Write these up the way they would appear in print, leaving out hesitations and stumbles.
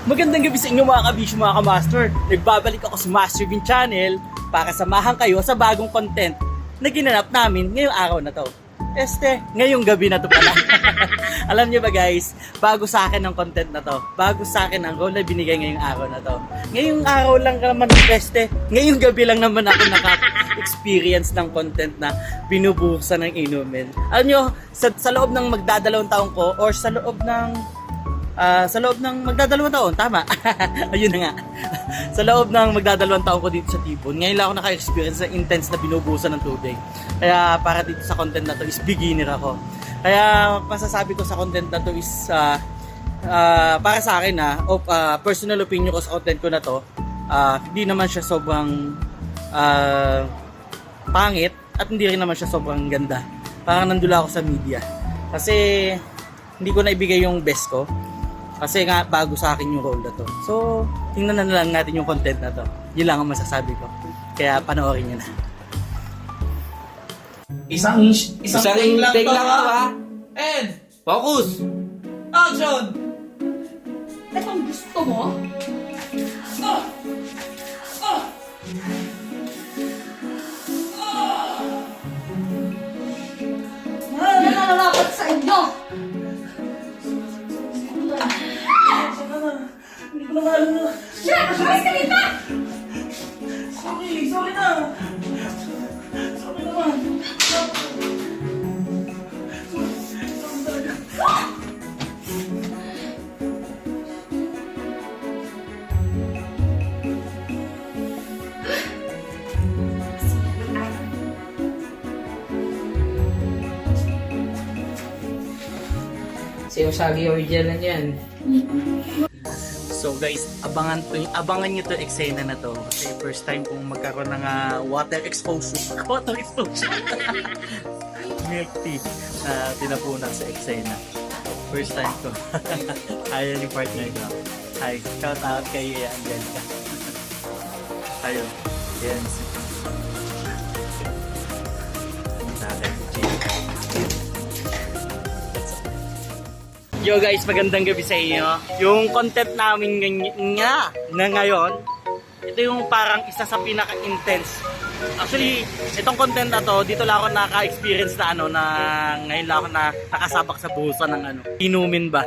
Magandang gabi sa inyo mga kabisyo, mga kamaster. Nagbabalik ako sa Master Bean Channel para samahan kayo sa bagong content na ginanap namin ngayong araw na to. Ngayong gabi na to pala. Alam niyo ba guys, bago sa akin ang content na to. Bago sa akin ang role na binigay ngayong araw na to. Ngayong araw lang naman, ngayong gabi lang naman ako naka-experience ng content na binubuhusan ng inumin. Alam niyo, sa loob ng magdadalawang taon ko or sa loob ng magdadalawang taon, tama. Ayun na nga. Sa loob ng magdadalawang taon ko dito sa Tibon, ngayon lang ako naka-experience ng intense na binubuhusan ng tubig. Kaya para dito sa content na to is beginner ako. Kaya masasabi ko sa content na to is para sa akin personal opinion ko sa content ko na to, hindi naman siya sobrang pangit at hindi rin naman siya sobrang ganda. Parang nandula ako sa media. Kasi hindi ko na ibigay yung best ko. Kasi nga, bago sa akin yung role na to. So, tingnan na lang natin yung content na to. Yun lang ang masasabi ko. Kaya panoorin nyo na. Isang take lang to, ha? And, focus! Action! Anong gusto mo? Ano na nalapat sa inyo? Hindi ko na nga alam na. Shit! Malis ka dito! Sorry na. Sorry naman. Si Usagi original yan. So guys, abangan nyo to eksena na to. Kasi first time kong magkaroon ng water exposure. Water exposure. Milk tea na tinapunan sa eksena. First time ko. Ayan yung partner ko. Hi, shout out kay Angelica. Ayun. Yan. Yo guys, magandang gabi sa inyo. Yung content namin ngayon, ito yung parang isa sa pinaka-intense. Actually, itong content na to, dito lang ako naka-experience na ngayon lang ako nakasabak sa buhusan ng inumin ba.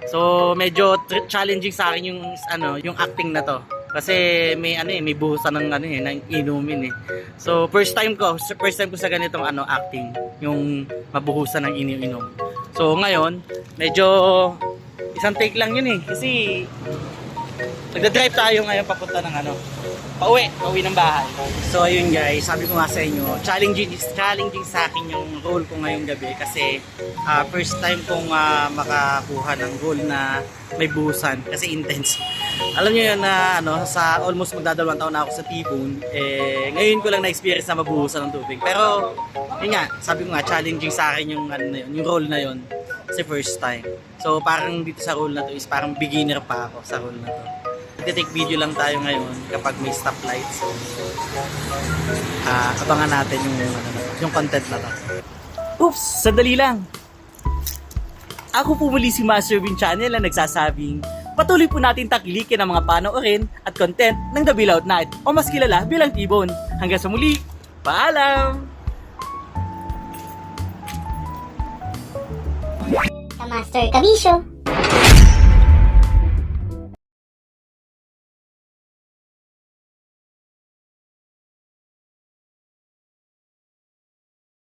So, medyo challenging sa akin yung acting na to. Kasi may buhusan ng inumin eh. So, first time ko sa ganitong acting, yung mabuhusan ng iniinom. So ngayon, medyo isang take lang yun eh. Kasi nagda-drive tayo ngayon papunta ng pauwi ng bahay. So ayun guys, sabi ko nga sa inyo, challenging sa akin yung role ko ngayong gabi. Kasi first time kong makakuha ng role na may buhusan. Kasi intense. Alam nyo yun na sa almost magdadalawang taon na ako sa Tibon, ngayon ko lang na-experience na mabuhusan ng tubig. Pero yun nga, sabi ko nga, challenging sa akin yung role na yun. Kasi first time. So parang dito sa role na to is parang beginner pa ako sa role na to. Nagte-take video lang tayo ngayon kapag may stoplight. So abangan natin yung content na to. Oops! Sandali lang! Ako po muli si Master Bean Channel na nagsasabing patuloy po natin takilikin ang mga panoorin at content ng The Belout Night o mas kilala bilang Tibon. Hanggang sa muli, paalam! Master Kabisyo.